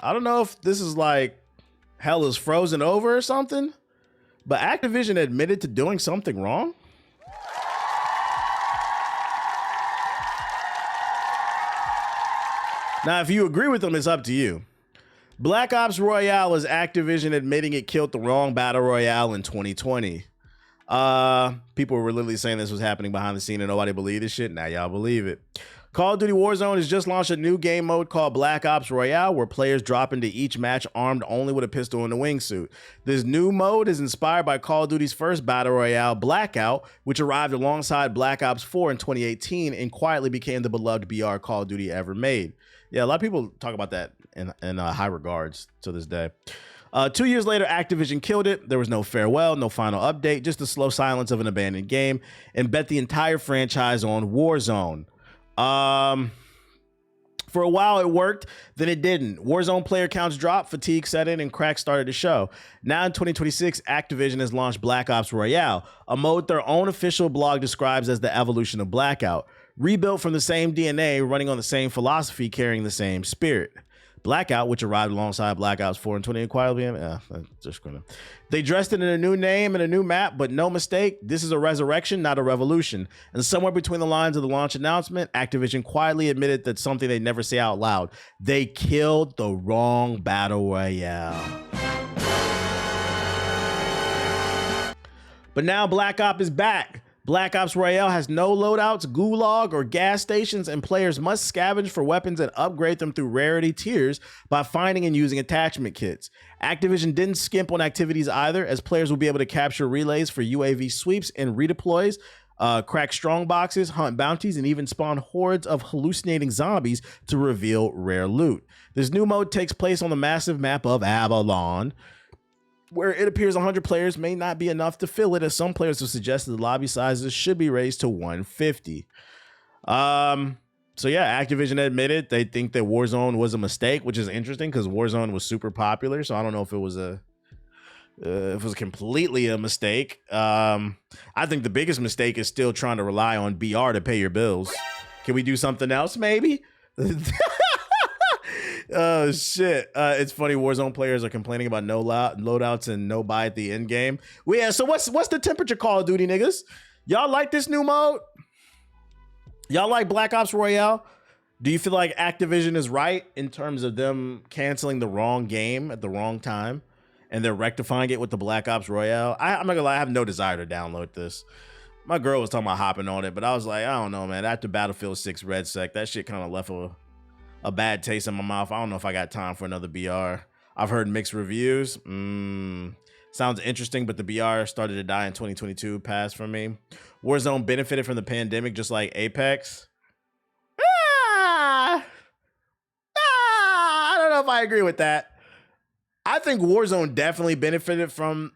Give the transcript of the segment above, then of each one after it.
I don't know if this is like hell is frozen over or something, but Activision admitted to doing something wrong. Now, if you agree with them, it's up to you. Black Ops Royale is Activision admitting it killed the wrong battle royale in 2020. People were literally saying this was happening behind the scene and nobody believed this shit. Now y'all believe it. Call of Duty Warzone has just launched a new game mode called Black Ops Royale, where players drop into each match armed only with a pistol and a wingsuit. This new mode is inspired by Call of Duty's first battle royale, Blackout, which arrived alongside Black Ops 4 in 2018 and quietly became the beloved BR Call of Duty ever made. Yeah, a lot of people talk about that in high regards to this day. 2 years later, Activision killed it. There was no farewell, no final update, just the slow silence of an abandoned game, and bet the entire franchise on Warzone. For a while it worked, then it didn't. Warzone player counts dropped, fatigue set in, and cracks started to show. Now in 2026, Activision has launched Black Ops Royale, a mode their own official blog describes as the evolution of Blackout. Rebuilt from the same DNA, running on the same philosophy, carrying the same spirit. Blackout, which arrived alongside Black Ops 4 and 20 quietly. They dressed it in a new name and a new map, but no mistake, this is a resurrection, not a revolution. And somewhere between the lines of the launch announcement, Activision quietly admitted that something they never say out loud. They killed the wrong battle royale. But now Black Ops is back. Black Ops Royale has no loadouts, gulag, or gas stations, and players must scavenge for weapons and upgrade them through rarity tiers by finding and using attachment kits. Activision didn't skimp on activities either, as players will be able to capture relays for UAV sweeps and redeploys, crack strong boxes, hunt bounties, and even spawn hordes of hallucinating zombies to reveal rare loot. This new mode takes place on the massive map of Avalon, where it appears 100 players may not be enough to fill it, as some players have suggested the lobby sizes should be raised to 150. So yeah, Activision admitted they think that Warzone was a mistake, which is interesting because Warzone was super popular. So I don't know if it was completely a mistake. I think the biggest mistake is still trying to rely on BR to pay your bills. Can we do something else, maybe? Oh shit! It's funny. Warzone players are complaining about no loadouts and no buy at the end game. Well, yeah. So what's the temperature, Call of Duty niggas? Y'all like this new mode? Y'all like Black Ops Royale? Do you feel like Activision is right in terms of them canceling the wrong game at the wrong time, and they're rectifying it with the Black Ops Royale? I'm not gonna lie. I have no desire to download this. My girl was talking about hopping on it, but I was like, I don't know, man. After Battlefield 6 Red Sec, that shit kind of left a bad taste in my mouth. I don't know if I got time for another BR. I've heard mixed reviews. Sounds interesting, but the BR started to die in 2022. Pass for me. Warzone benefited from the pandemic just like Apex. I don't know if I agree with that. I think Warzone definitely benefited from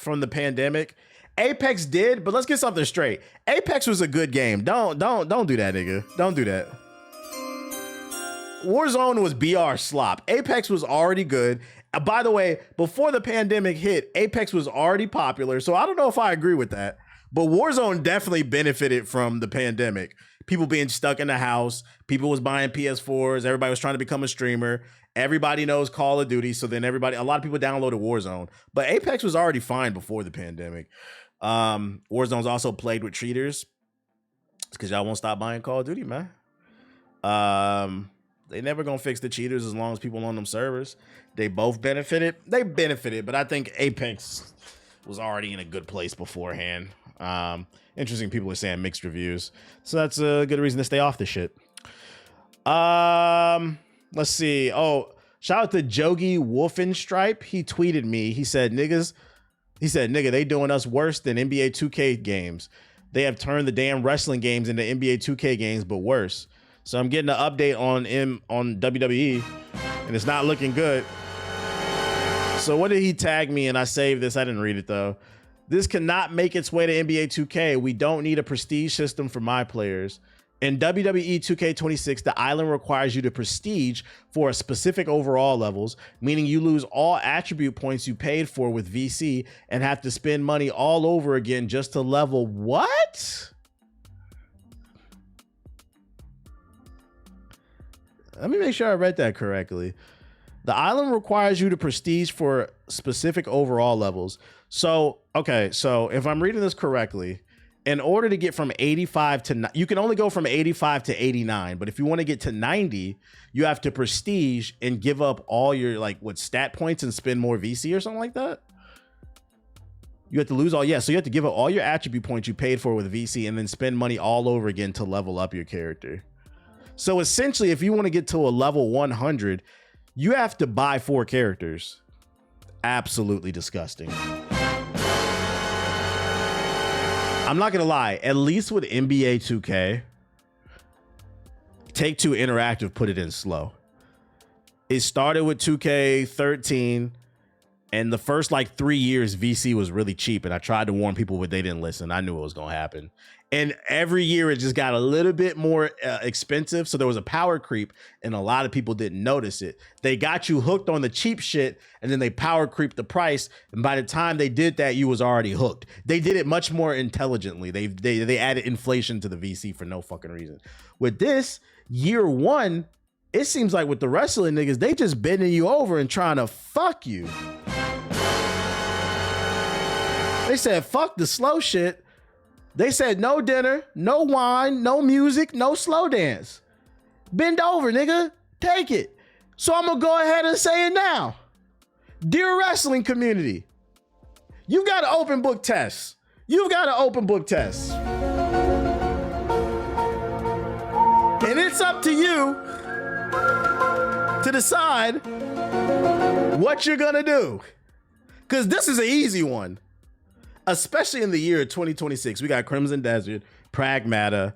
the pandemic. Apex did, but let's get something straight. Apex was a good game. Don't do that, nigga. Don't do that. Warzone was BR slop. Apex was already good. By the way, before the pandemic hit, Apex was already popular. So I don't know if I agree with that. But Warzone definitely benefited from the pandemic. People being stuck in the house. People was buying PS4s. Everybody was trying to become a streamer. Everybody knows Call of Duty. So then a lot of people downloaded Warzone. But Apex was already fine before the pandemic. Warzone's also plagued with cheaters. It's because y'all won't stop buying Call of Duty, man. They never gonna fix the cheaters as long as people on them servers. They both benefited. They benefited, but I think Apex was already in a good place beforehand. Interesting, people are saying mixed reviews, so that's a good reason to stay off the shit. Let's see. Oh, shout out to Jogi Wolfenstripe. He tweeted me. He said, "Niggas," nigga, they doing us worse than NBA 2K games. They have turned the damn wrestling games into NBA 2K games, but worse. So I'm getting an update on WWE, and it's not looking good. So what did he tag me? And I saved this. I didn't read it though. This cannot make its way to NBA 2K. We don't need a prestige system for my players. In WWE 2K26, the island requires you to prestige for a specific overall levels, meaning you lose all attribute points you paid for with VC and have to spend money all over again just to level. What? Let me make sure I read that correctly. The island requires you to prestige for specific overall levels. So, okay, so if I'm reading this correctly, in order to get from 85 to, you can only go from 85 to 89, but if you want to get to 90, you have to prestige and give up all your stat points and spend more VC or something like that. You have to lose all, so you have to give up all your attribute points you paid for with VC and then spend money all over again to level up your character. So essentially, if you want to get to a level 100, you have to buy 4 characters. Absolutely disgusting. I'm not gonna lie, at least with NBA 2K, Take-Two Interactive put it in slow. It started with 2K13, and the first 3 years VC was really cheap, and I tried to warn people, but they didn't listen. I knew it was gonna happen. And every year it just got a little bit more expensive, so there was a power creep, and a lot of people didn't notice it. They got you hooked on the cheap shit, and then they power creeped the price, and by the time they did that, you was already hooked. They did it much more intelligently. They added inflation to the VC for no fucking reason. With this, year one, it seems like with the wrestling niggas, they just bending you over and trying to fuck you. They said, fuck the slow shit. They said no dinner, no wine, no music, no slow dance. Bend over, nigga. Take it. So I'm going to go ahead and say it now. Dear wrestling community, you got an open book test. You've got an open book test. And it's up to you to decide what you're going to do. Because this is an easy one. Especially in the year 2026, we got Crimson Desert, Pragmata,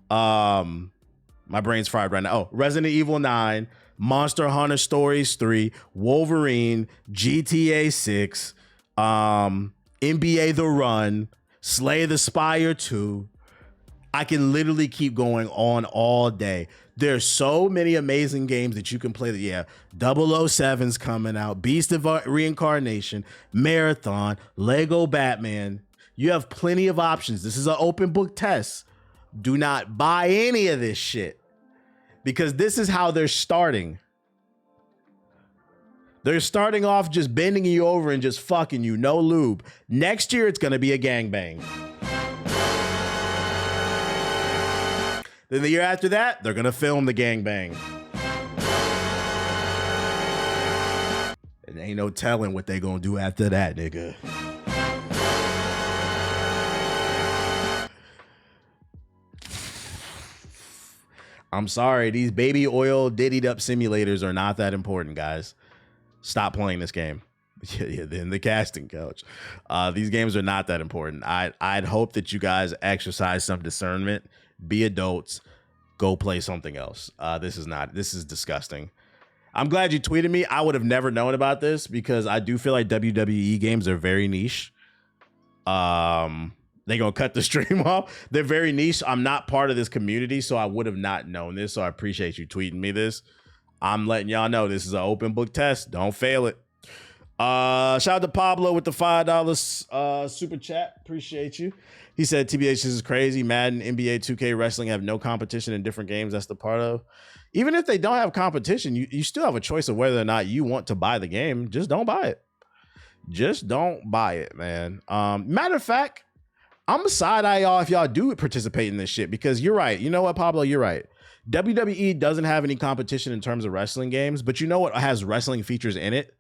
my brain's fried right now. Oh, Resident Evil 9, Monster Hunter Stories 3, Wolverine, GTA 6, NBA The Run, Slay the Spire 2. I can literally keep going on all day. There's so many amazing games that you can play. Yeah, 007's coming out, Beast of Reincarnation, Marathon, Lego Batman. You have plenty of options. This is an open book test. Do not buy any of this shit because this is how they're starting. They're starting off just bending you over and just fucking you, no lube. Next year, it's going to be a gangbang. Then the year after that, they're going to film the gangbang. And ain't no telling what they going to do after that, nigga. I'm sorry, these baby oil diddied up simulators are not that important, guys. Stop playing this game. In the casting couch. These games are not that important. I'd hope that you guys exercise some discernment. Be adults, go play something else. This is disgusting. I'm glad you tweeted me. I would have never known about this because I do feel like WWE games are very niche. They gonna cut the stream off. They're very niche. I'm not part of this community, so I would have not known this. So I appreciate you tweeting me this. I'm letting y'all know this is an open book test. Don't fail it. Shout out to Pablo with the $5 super chat. Appreciate you. He said, TBH, this is crazy. Madden, NBA, 2K, wrestling have no competition in different games. That's the part of. Even if they don't have competition, you still have a choice of whether or not you want to buy the game. Just don't buy it. Just don't buy it, man. Matter of fact, I'm a side eye y'all if y'all do participate in this shit because you're right. You know what, Pablo? You're right. WWE doesn't have any competition in terms of wrestling games, but you know what has wrestling features in it?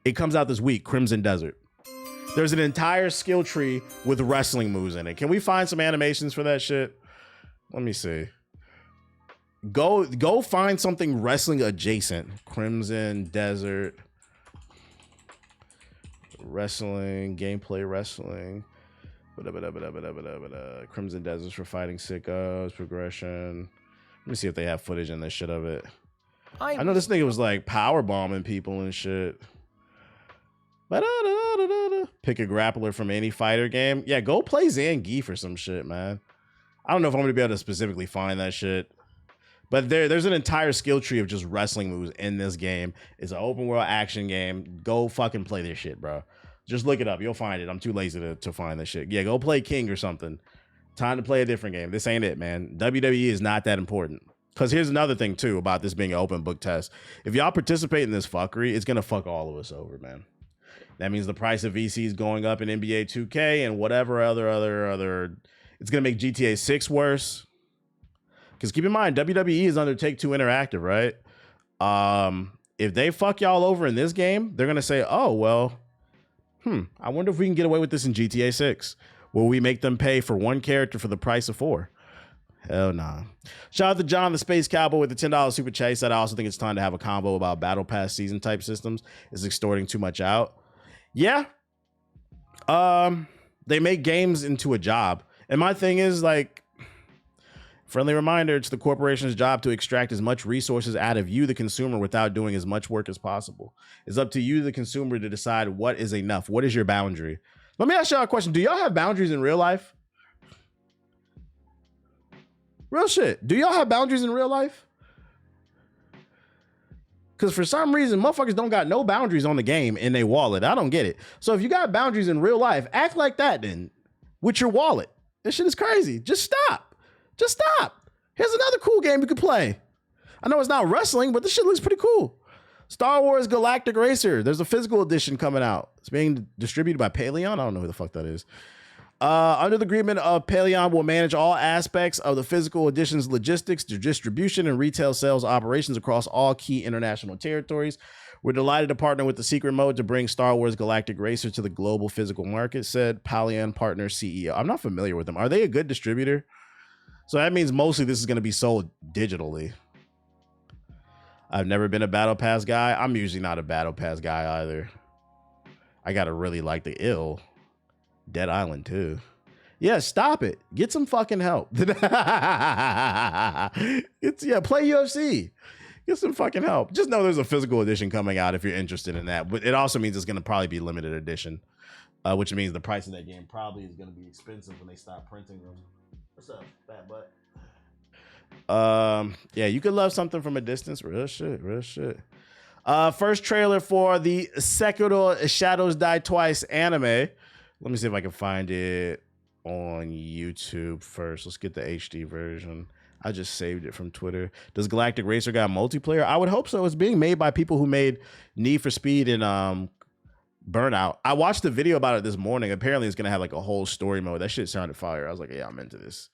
It comes out this week, Crimson Desert. There's an entire skill tree with wrestling moves in it. Can we find some animations for that shit? Let me see. Go find something wrestling adjacent. Crimson Desert. Wrestling, gameplay wrestling. Crimson Deserts for fighting sickos, progression. Let me see if they have footage in this shit of it. I know this nigga was like power bombing people and shit. Pick a grappler from any fighter game. Yeah, go play Zangief or some shit, man. I don't know if I'm gonna be able to specifically find that shit. But there's an entire skill tree of just wrestling moves in this game. It's an open world action game. Go fucking play this shit, bro. Just look it up. You'll find it. I'm too lazy to find this shit. Yeah, go play King or something. Time to play a different game. This ain't it, man. WWE is not that important. Because here's another thing, too, about this being an open book test. If y'all participate in this fuckery, it's going to fuck all of us over, man. That means the price of VCs going up in NBA 2K and whatever other. It's going to make GTA 6 worse. Because keep in mind, WWE is under Take-Two Interactive, right? If they fuck y'all over in this game, they're going to say, oh, well, I wonder if we can get away with this in GTA 6. Will we make them pay for one character for the price of 4? Hell nah. Shout out to John the Space Cowboy with the $10 super chat. He said, I also think it's time to have a combo about Battle Pass season type systems. It's extorting too much out. Yeah. They make games into a job. And my thing is, like, friendly reminder, it's the corporation's job to extract as much resources out of you, the consumer, without doing as much work as possible. It's up to you, the consumer, to decide what is enough. What is your boundary? Let me ask y'all a question. Do y'all have boundaries in real life? Real shit. Do y'all have boundaries in real life? Because for some reason, motherfuckers don't got no boundaries on the game in their wallet. I don't get it. So if you got boundaries in real life, act like that then with your wallet. This shit is crazy. Just stop. Just stop. Here's another cool game you could play. I know it's not wrestling, but this shit looks pretty cool. Star Wars Galactic Racer. There's a physical edition coming out. It's being distributed by Paleon. I don't know who the fuck that is. Under the agreement of Paleon will manage all aspects of the physical edition's logistics, distribution, and retail sales operations across all key international territories. We're delighted to partner with the Secret Mode to bring Star Wars Galactic Racer to the global physical market, said Paleon partner CEO. I'm not familiar with them. Are they a good distributor? So that means mostly this is going to be sold digitally. I've never been a Battle Pass guy. I'm usually not a Battle Pass guy either. I got to really like the Dead Island too. Yeah, stop it. Get some fucking help. Play UFC. Get some fucking help. Just know there's a physical edition coming out if you're interested in that. But it also means it's going to probably be limited edition, which means the price of that game probably is going to be expensive when they stop printing them. What's up, fat butt? Yeah, you could love something from a distance. Real shit. First trailer for the Sekiro Shadows Die Twice anime. Let me see if I can find it on YouTube first. Let's get the HD version. I just saved it from Twitter. Does Galactic Racer got multiplayer? I would hope so. It's being made by people who made Need for Speed and Burnout. I watched the video about it this morning. Apparently it's going to have like a whole story mode. That shit sounded fire. I was like, yeah, I'm into this.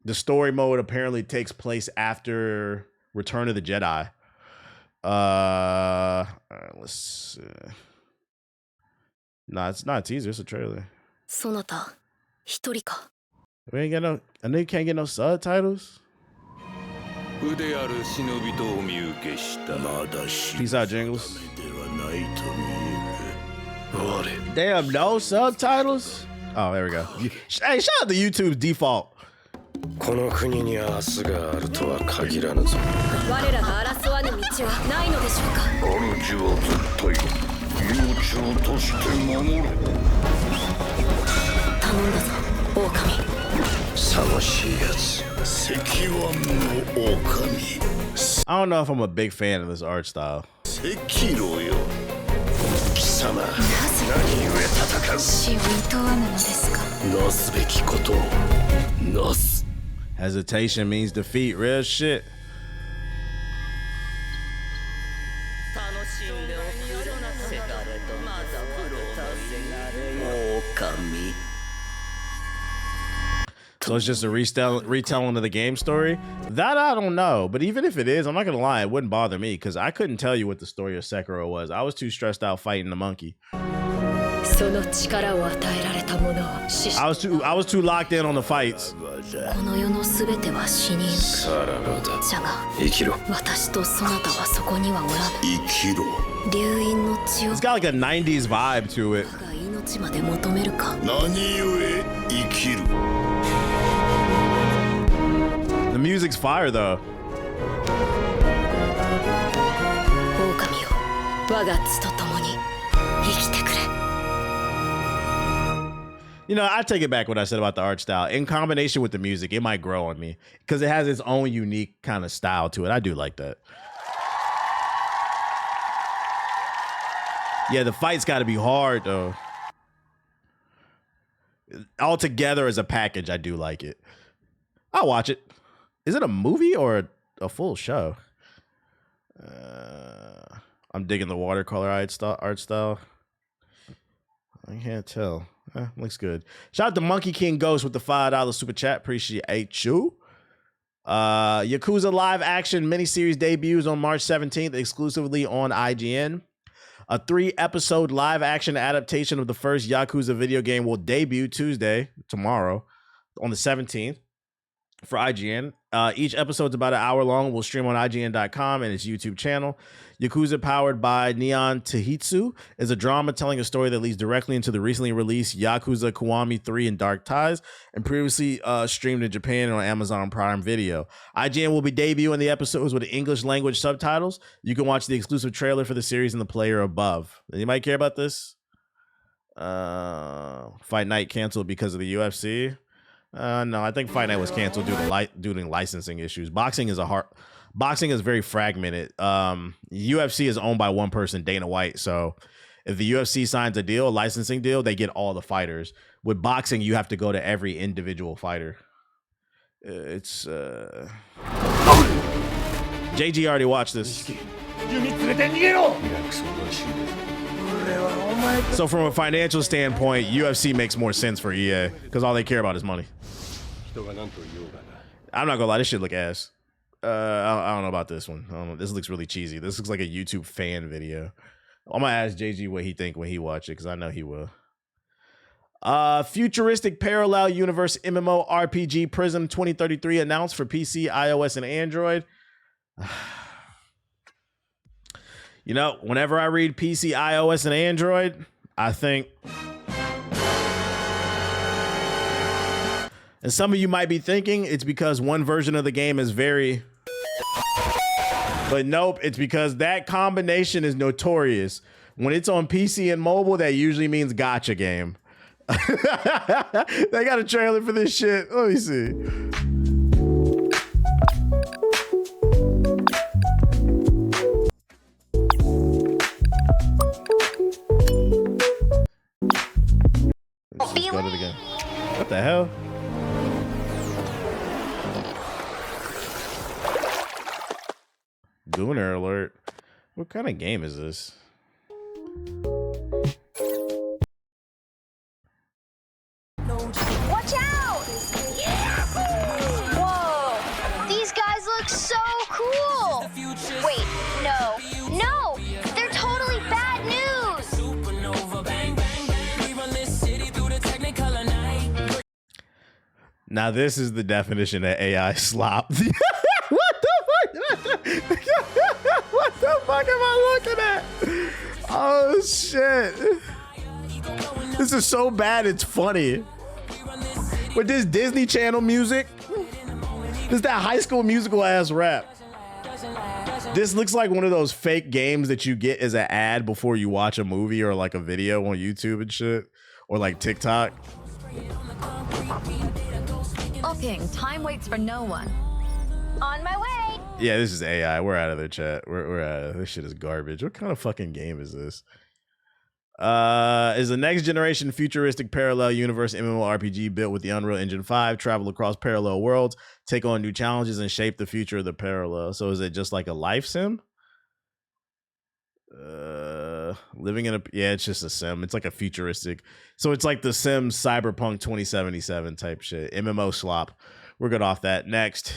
The story mode apparently takes place after Return of the Jedi. All right, let's see. Nah, it's not a teaser. It's a trailer. We ain't got no. A nigga can't get no subtitles. Peace out, Jingles. Damn, no subtitles. Oh, there we go. Hey, shout out to YouTube's default. I don't know if I'm a big fan of this art style. Hesitation means defeat. Real shit. So it's just a retelling of the game story? That I don't know. But even if it is, I'm not going to lie, it wouldn't bother me because I couldn't tell you what the story of Sekiro was. I was too stressed out fighting the monkey. I was too locked in on the fights. It's got like a 90s vibe to it. The music's fire though. You know, I take it back what I said about the art style. In combination with the music, it might grow on me because it has its own unique kind of style to it. I do like that. Yeah, the fight's got to be hard though. All together as a package, I do like it. I'll watch it. Is it a movie or a full show? I'm digging the watercolor art style. I can't tell. Looks good. Shout out to Monkey King Ghost with the $5 super chat. Appreciate you. Yakuza live action miniseries debuts on March 17th exclusively on IGN. A 3-episode live action adaptation of the first Yakuza video game will debut Tuesday, tomorrow, on the 17th for IGN. Each episode's about an hour long. Will stream on IGN.com and its YouTube channel. Yakuza, powered by Neon Tahitsu, is a drama telling a story that leads directly into the recently released Yakuza Kiwami 3 and Dark Ties, and previously streamed in Japan on Amazon Prime Video. IGN will be debuting the episodes with English language subtitles. You can watch the exclusive trailer for the series in the player above. Anybody care about this? Fight Night canceled because of the UFC. No, I think Fight Night was canceled due to licensing issues. Boxing is very fragmented. UFC is owned by one person, Dana White. So if the UFC signs a licensing deal, they get all the fighters. With boxing, you have to go to every individual fighter. It's JG already watched this. So from a financial standpoint, UFC makes more sense for EA because all they care about is money. I'm not gonna lie, this shit look ass. I don't know about this one. I don't know. This looks really cheesy. This looks like a YouTube fan video. I'm gonna ask JG what he think when he watch it because I know he will. Futuristic parallel universe MMO RPG Prism 2033 announced for PC, iOS, and Android. You know, whenever I read PC, iOS, and Android, I think, and some of you might be thinking it's because one version of the game is very, but nope, it's because that combination is notorious. When it's on PC and mobile, that usually means gacha game. They got a trailer for this shit. Let me see. Let's just go to it again. What the hell? Gooner alert. What kind of game is this? Watch out! Whoa! These guys look so cool! Wait, no, they're totally bad news! Now this is the definition of AI slop. What the fuck? What the fuck am I looking at? Oh shit. This is so bad it's funny. With this Disney Channel music, this is that High School Musical ass rap. This looks like one of those fake games that you get as an ad before you watch a movie or like a video on YouTube and shit, or like TikTok. Upping, time waits for no one. On my way! Yeah, this is AI. We're out of the chat. We're out of this shit is garbage. What kind of fucking game is this? Is a next generation futuristic parallel universe MMORPG built with the Unreal Engine 5, travel across parallel worlds, take on new challenges, and shape the future of the parallel. So is it just like a life sim? Living in a, yeah, it's just a sim. It's like a futuristic. So it's like the Sims Cyberpunk 2077 type shit. MMO slop. We're good off that. Next.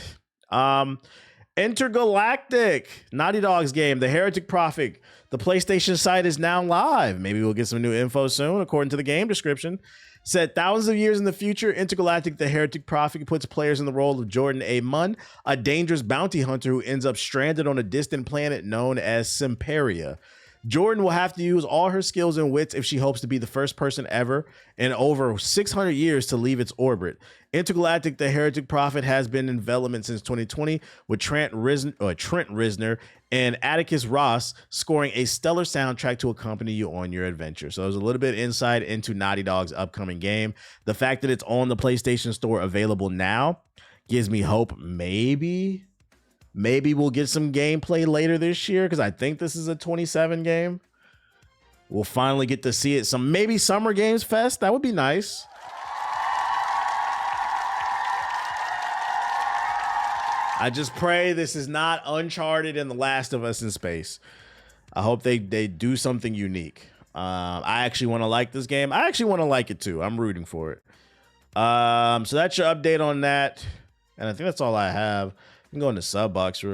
Intergalactic, Naughty Dog's game, The Heretic Prophet. The PlayStation site is now live. Maybe we'll get some new info soon. According to the game description, set thousands of years in the future, Intergalactic, The Heretic Prophet puts players in the role of Jordan A. Munn, a dangerous bounty hunter who ends up stranded on a distant planet known as Simperia. Jordan will have to use all her skills and wits if she hopes to be the first person ever in over 600 years to leave its orbit. Intergalactic, The Heretic Prophet has been in development since 2020 with Trent Reznor and Atticus Ross scoring a stellar soundtrack to accompany you on your adventure. So there's a little bit of insight into Naughty Dog's upcoming game. The fact that it's on the PlayStation Store available now gives me hope. Maybe we'll get some gameplay later this year because I think this is a 27 game. We'll finally get to see it. Maybe Summer Games Fest. That would be nice. I just pray this is not Uncharted and The Last of Us in space. I hope they do something unique. I actually want to like this game. I actually want to like it too. I'm rooting for it. So that's your update on that. And I think that's all I have. You can go into sub box real